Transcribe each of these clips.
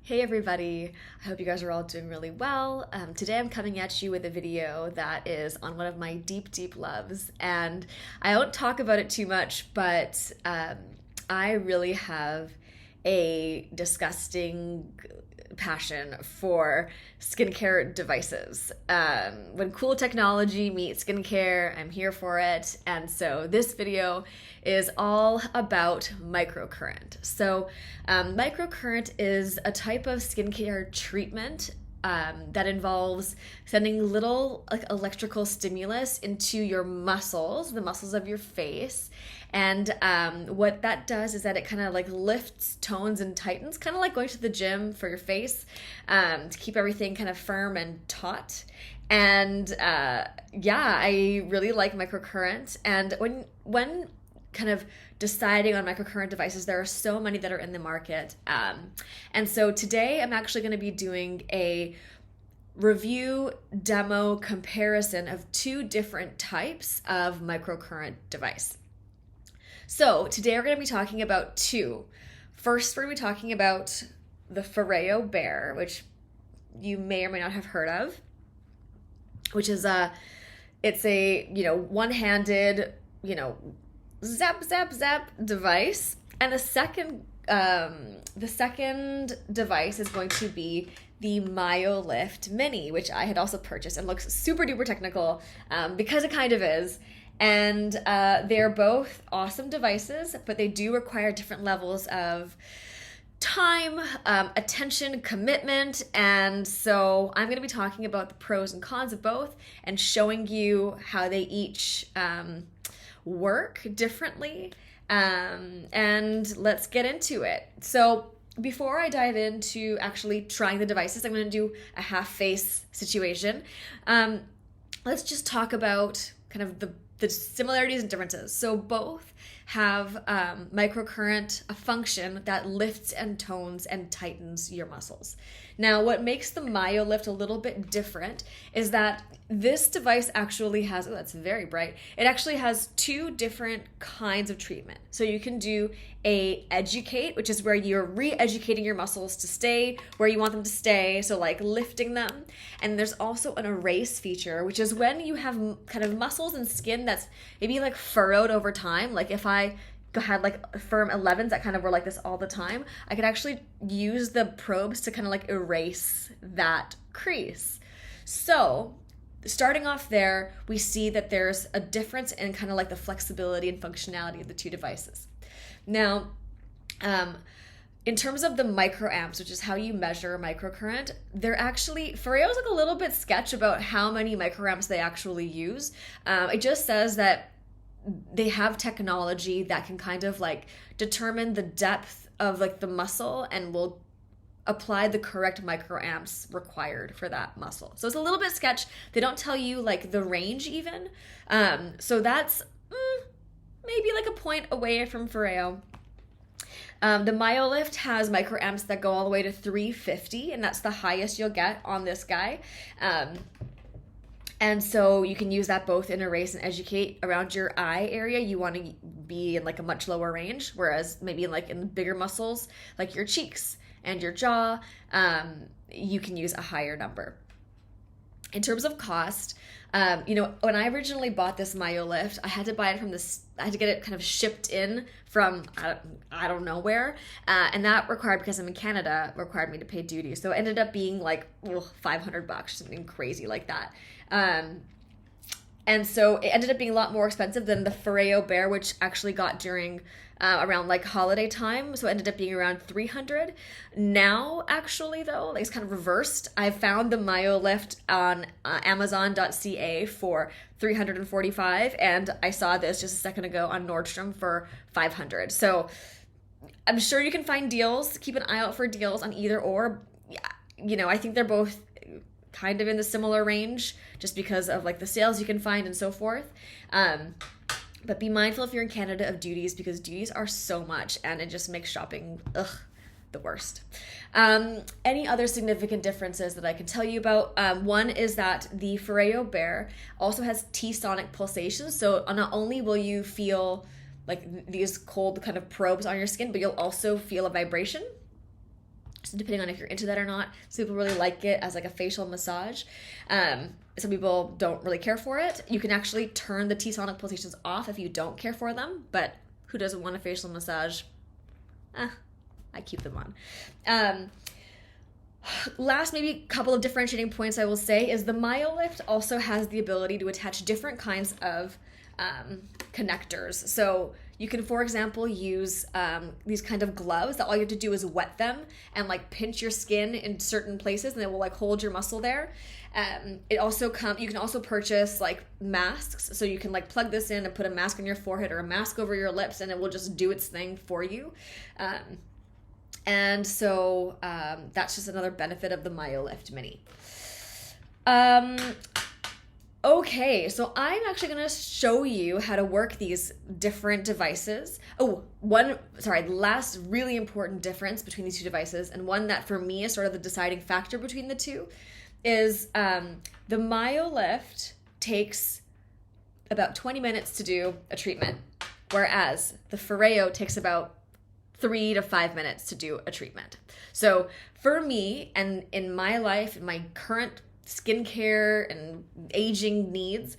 Hey everybody, I hope you guys are all doing really well. Today I'm coming at you with a video that is on one of my deep loves, and I don't talk about it too much, but I really have a disgusting passion for skincare devices. When cool technology meets skincare, I'm here for it. And so this video is all about microcurrent. So, microcurrent is a type of skincare treatment that involves sending little like electrical stimulus into your muscles, the muscles of your face. And what that does is that it kind of like lifts, tones, and tightens, kind of like going to the gym for your face, to keep everything kind of firm and taut. And yeah, I really like microcurrent. And when kind of deciding on microcurrent devices, there are so many that are in the market. And so today I'm actually going to be doing a review, demo, comparison of two different types of microcurrent device. So today we're going to be talking about two. First, we're going to be talking about the Foreo Bear, which you may or may not have heard of, which is it's a, one-handed, zap device. And the second device is going to be the Myolift Mini, which I had also purchased and looks super duper technical, because it kind of is. And they're both awesome devices, but they do require different levels of time, attention, commitment. And so I'm going to be talking about the pros and cons of both and showing you how they each work differently. And let's get into it. So before I dive into actually trying the devices, I'm going to do a half face situation. Let's just talk about kind of the similarities and differences. So both have microcurrent, a function that lifts and tones and tightens your muscles. Now, what makes the Myolift a little bit different is that this device actually has, oh, that's very bright. It actually has two different kinds of treatment. So you can do a educate, which is where you're re-educating your muscles to stay where you want them to stay, so like lifting them. And there's also an erase feature, which is when you have kind of muscles and skin that's maybe like furrowed over time. Like if I had like firm 11s that kind of were like this all the time, I could actually use the probes to kind of like erase that crease. So starting off there, we see that there's a difference in kind of like the flexibility and functionality of the two devices. Now, in terms of the microamps, which is how you measure microcurrent, they're actually, Foreo's like a little bit sketch about how many microamps they actually use. It just says that they have technology that can kind of like determine the depth of like the muscle and will apply the correct microamps required for that muscle. So it's a little bit sketch. They don't tell you like the range even. So that's maybe like a point away from Foreo. The Myolift has microamps that go all the way to 350, and that's the highest you'll get on this guy. And so you can use that both in erase and educate. Around your eye area, you want to be in like a much lower range, whereas maybe like in the bigger muscles, like your cheeks and your jaw, you can use a higher number. In terms of cost, when I originally bought this Myolift, I had to buy it I had to get it kind of shipped in from, I don't know where. And that required, because I'm in Canada, required me to pay duty. So it ended up being like $500, something crazy like that. And so it ended up being a lot more expensive than the Foreo Bear, which actually got during around like holiday time. So it ended up being around $300. Now, actually, though, like it's kind of reversed. I found the Myolift on Amazon.ca for $345, and I saw this just a second ago on Nordstrom for $500. So I'm sure you can find deals. Keep an eye out for deals on either or. I think they're both kind of in the similar range just because of like the sales you can find and so forth. But be mindful if you're in Canada of duties, because duties are so much and it just makes shopping the worst. Any other significant differences that I can tell you about? One is that the Foreo Bear also has T-sonic pulsations. So not only will you feel like these cold kind of probes on your skin, but you'll also feel a vibration. So depending on if you're into that or not. Some people really like it as like a facial massage. Some people don't really care for it. You can actually turn the T-sonic pulsations off if you don't care for them, but who doesn't want a facial massage? I keep them on. Last maybe couple of differentiating points I will say is the Myolift also has the ability to attach different kinds of connectors. So you can, for example, use these kind of gloves that all you have to do is wet them and like pinch your skin in certain places, and it will like hold your muscle there. You can also purchase like masks, so you can like plug this in and put a mask on your forehead or a mask over your lips, and it will just do its thing for you. And so that's just another benefit of the Myolift Mini. Okay, so I'm actually going to show you how to work these different devices. The last really important difference between these two devices, and one that for me is sort of the deciding factor between the two, is the Myolift takes about 20 minutes to do a treatment, whereas the Foreo takes about 3 to 5 minutes to do a treatment. So for me, and in my life, in my current skincare and aging needs,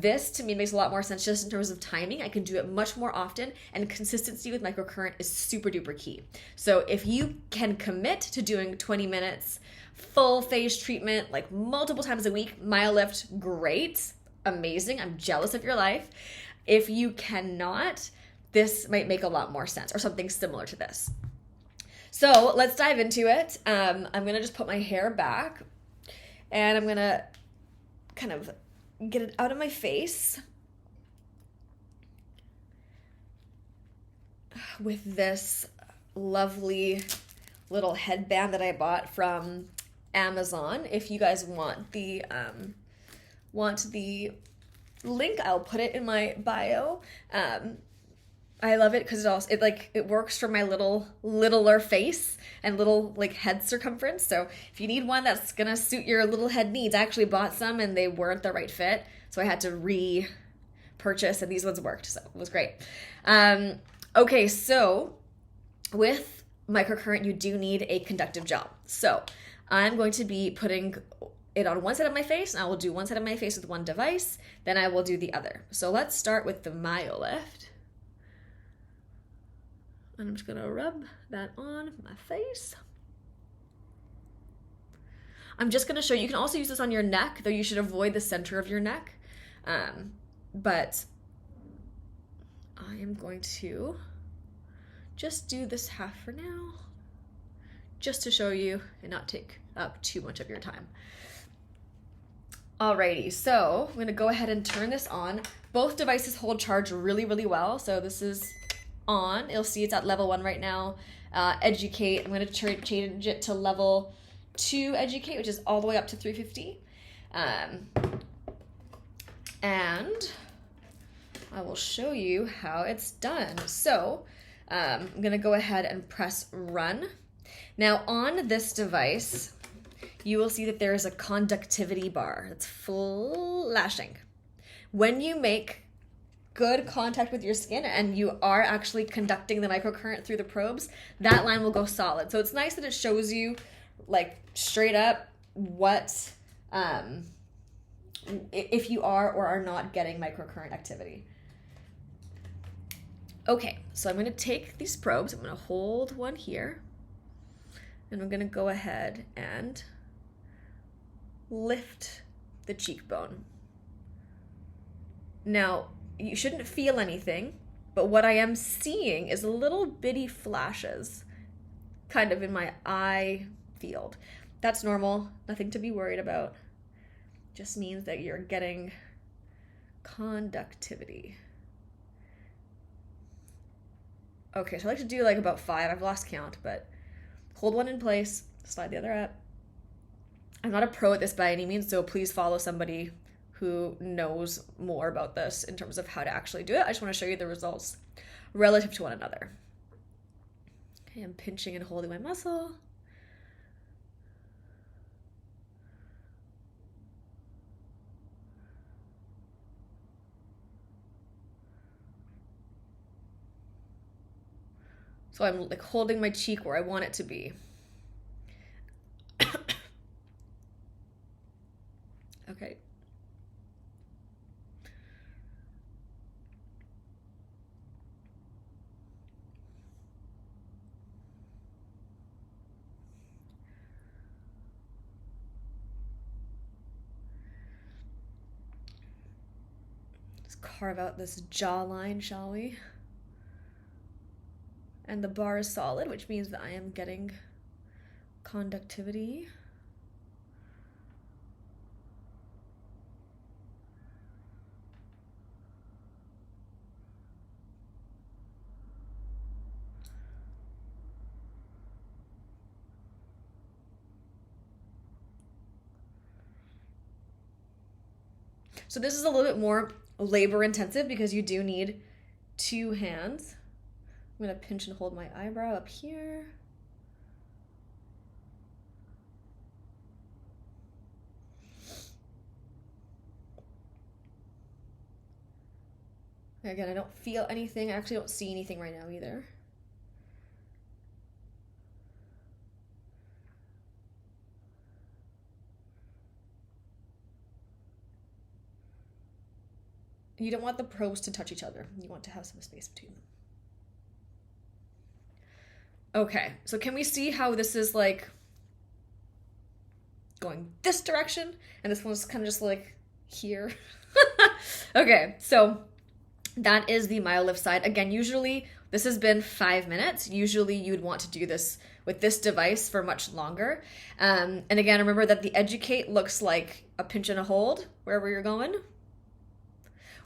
this to me makes a lot more sense just in terms of timing. I can do it much more often, and consistency with microcurrent is super duper key. So if you can commit to doing 20 minutes full face treatment like multiple times a week, Myolift, great, amazing. I'm jealous of your life. If you cannot, this might make a lot more sense, or something similar to this. So let's dive into it. I'm gonna just put my hair back, and I'm gonna kind of get it out of my face with this lovely little headband that I bought from Amazon. If you guys want the link, I'll put it in my bio. I love it because it works for my littler face and little like head circumference. So if you need one that's gonna suit your little head needs, I actually bought some and they weren't the right fit, so I had to repurchase, and these ones worked, so it was great. Okay, so with microcurrent, you do need a conductive gel. So I'm going to be putting it on one side of my face, and I will do one side of my face with one device, then I will do the other. So let's start with the Myolift. And I'm just gonna rub that on my face. I'm just gonna show you, you can also use this on your neck, though you should avoid the center of your neck. But I am going to just do this half for now, just to show you and not take up too much of your time. Alrighty, so I'm gonna go ahead and turn this on. Both devices hold charge really, really well. So this is on. You'll see it's at level 1 right now. Educate, I'm going to change it to level 2 Educate, which is all the way up to 350. And I will show you how it's done. So I'm going to go ahead and press run. Now on this device, you will see that there is a conductivity bar that's flashing. When you make good contact with your skin and you are actually conducting the microcurrent through the probes, that line will go solid. So it's nice that it shows you like straight up what if you are or are not getting microcurrent activity. Okay, so I'm going to take these probes, I'm going to hold one here, and I'm going to go ahead and lift the cheekbone. Now you shouldn't feel anything, but what I am seeing is little bitty flashes kind of in my eye field. That's normal, nothing to be worried about. Just means that you're getting conductivity. Okay, so I like to do like about 5, I've lost count, but hold one in place, slide the other up. I'm not a pro at this by any means, so please follow somebody who knows more about this in terms of how to actually do it. I just want to show you the results relative to one another. Okay, I'm pinching and holding my muscle. So I'm like holding my cheek where I want it to be. Okay. Let's carve out this jawline, shall we? And the bar is solid, which means that I am getting conductivity. So this is a little bit more labor intensive because you do need 2 hands. I'm gonna pinch and hold my eyebrow up here. Again, I don't feel anything. I actually don't see anything right now either. You don't want the probes to touch each other. You want to have some space between them. Okay, so can we see how this is like going this direction? And this one's kind of just like here. Okay, so that is the Myolift side. Again, usually this has been 5 minutes. Usually you'd want to do this with this device for much longer. And again, remember that the educate looks like a pinch and a hold wherever you're going.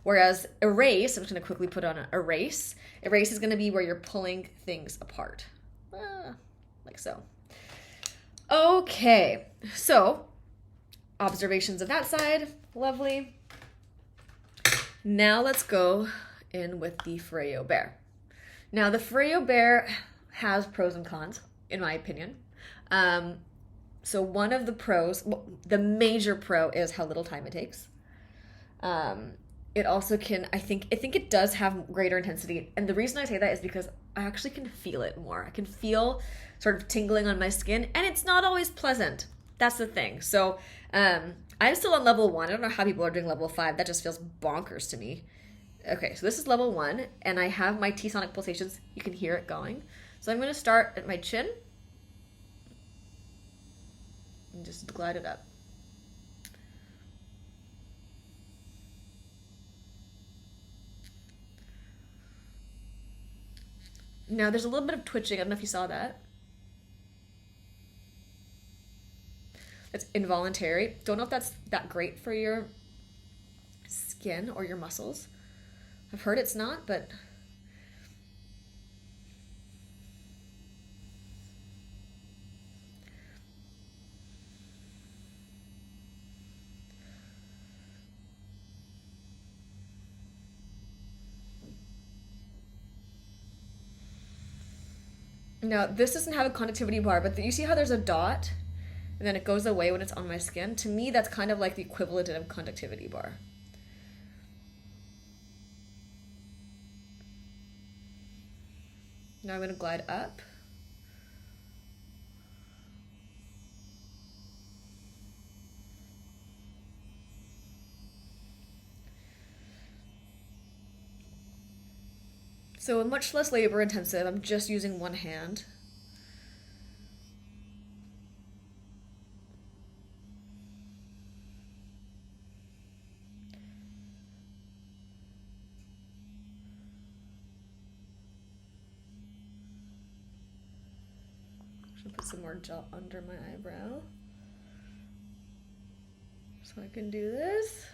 Whereas erase, I'm just gonna quickly put on erase. Erase is gonna be where you're pulling things apart. Like so. Okay, so observations of that side, lovely. Now let's go in with the Foreo Bear. Now the Foreo Bear has pros and cons, in my opinion. So one of the pros, well, the major pro is how little time it takes. It also can, I think it does have greater intensity. And the reason I say that is because I actually can feel it more. I can feel sort of tingling on my skin, and it's not always pleasant. That's the thing. So I'm still on level 1. I don't know how people are doing level 5. That just feels bonkers to me. Okay, so this is level 1, and I have my T-sonic pulsations. You can hear it going. So I'm going to start at my chin and just glide it up. Now there's a little bit of twitching. I don't know if you saw that. It's involuntary. Don't know if that's that great for your skin or your muscles. I've heard it's not, but now this doesn't have a conductivity bar, but you see how there's a dot and then it goes away when it's on my skin? To me, that's kind of like the equivalent of conductivity bar. Now I'm going to glide up. So much less labor intensive. I'm just using one hand. Put some more gel under my eyebrow so I can do this.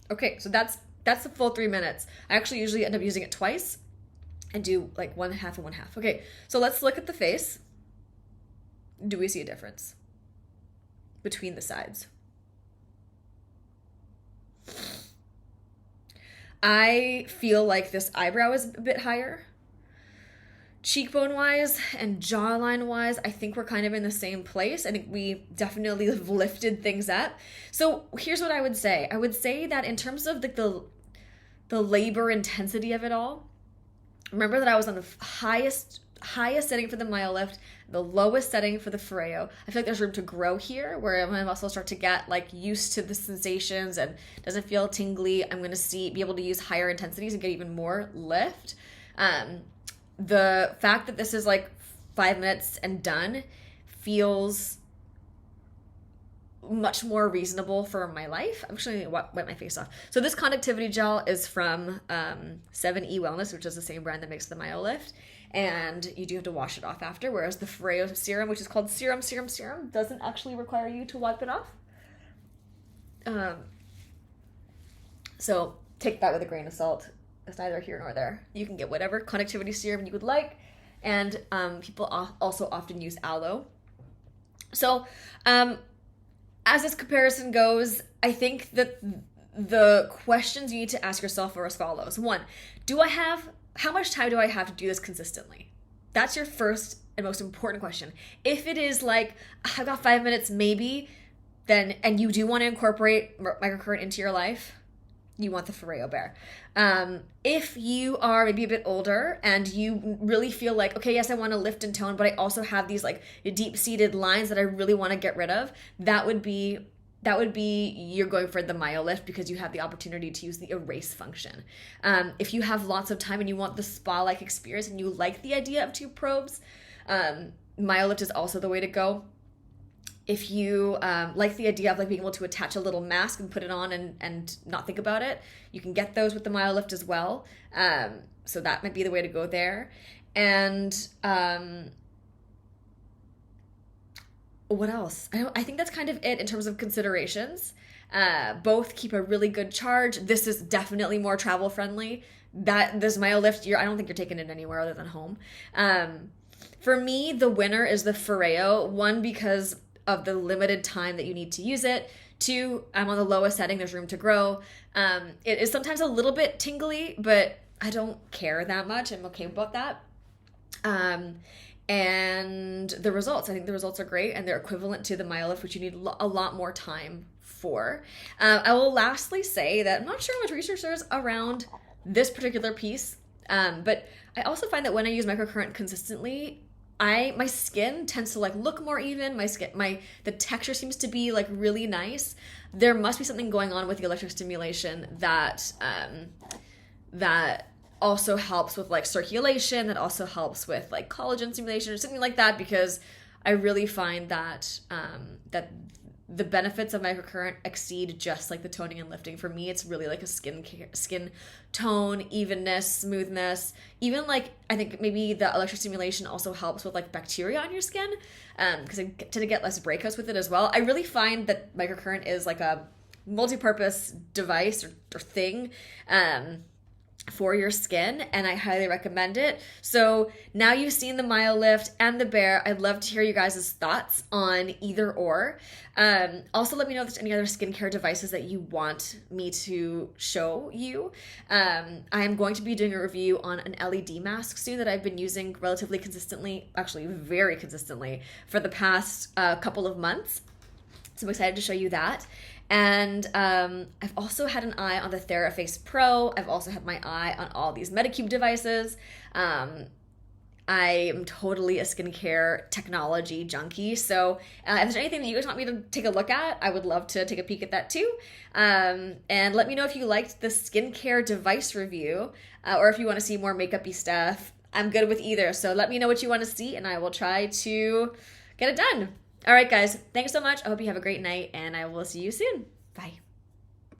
Okay, so that's the full 3 minutes. I actually usually end up using it twice and do like 1/2 and 1/2. Okay, so let's look at the face. Do we see a difference between the sides? I feel like this eyebrow is a bit higher. cheekbone wise and jawline wise, I think we're kind of in the same place. I think we definitely have lifted things up. So here's what I would say. I would say that in terms of the labor intensity of it all, remember that I was on the highest setting for the Myolift, the lowest setting for the Foreo. I feel like there's room to grow here where my muscles start to get like used to the sensations and doesn't feel tingly. I'm going to be able to use higher intensities and get even more lift. The fact that this is like 5 minutes and done feels much more reasonable for my life. I'm just going to wipe my face off. So this conductivity gel is from 7E Wellness, which is the same brand that makes the Myolift. And you do have to wash it off after, whereas the Foreo serum, which is called serum, doesn't actually require you to wipe it off. So take that with a grain of salt. It's neither here nor there. You can get whatever conductivity serum you would like. And people also often use aloe. So as this comparison goes, I think that the questions you need to ask yourself are as follows. 1, how much time do I have to do this consistently? That's your first and most important question. If it is like, I've got 5 minutes maybe, then, and you do want to incorporate microcurrent into your life, you want the Foreo Bear. If you are maybe a bit older and you really feel like, okay, yes, I want to lift and tone, but I also have these like deep-seated lines that I really want to get rid of, that would be you're going for the Myolift because you have the opportunity to use the erase function. If you have lots of time and you want the spa-like experience and you like the idea of 2 probes, Myolift is also the way to go. If you like the idea of like being able to attach a little mask and put it on and not think about it, you can get those with the Myolift as well. So that might be the way to go there. And what else? I think that's kind of it in terms of considerations. Both keep a really good charge. This is definitely more travel friendly. This Myolift, I don't think you're taking it anywhere other than home. For me, the winner is the Foreo. 1, because of the limited time that you need to use it. 2, I'm on the lowest setting, there's room to grow. It is sometimes a little bit tingly, but I don't care that much. I'm okay about that. And the results, I think the results are great and they're equivalent to the Myolift, which you need a lot more time for. I will lastly say that I'm not sure how much research there is around this particular piece, but I also find that when I use microcurrent consistently, my skin tends to like look more even. The texture seems to be like really nice. There must be something going on with the electric stimulation that also helps with like circulation, that also helps with like collagen stimulation or something like that, because I really find that that the benefits of microcurrent exceed just like the toning and lifting. For me, it's really like a skin tone, evenness, smoothness. Even like, I think maybe the electric stimulation also helps with like bacteria on your skin, because I tend to get less breakouts with it as well. I really find that microcurrent is like a multi-purpose device or thing for your skin, and I highly recommend it. So now you've seen the Myolift and the Bear. I'd love to hear you guys' thoughts on either or. Also, let me know if there's any other skincare devices that you want me to show you. I am going to be doing a review on an LED mask soon that I've been using relatively consistently, actually very consistently, for the past couple of months. So I'm excited to show you that. And I've also had an eye on the TheraFace Pro. I've also had my eye on all these Medicube devices. I am totally a skincare technology junkie. So if there's anything that you guys want me to take a look at, I would love to take a peek at that too. And let me know if you liked the skincare device review, or if you want to see more makeup-y stuff. I'm good with either. So let me know what you want to see and I will try to get it done. All right, guys, thanks so much. I hope you have a great night and I will see you soon. Bye.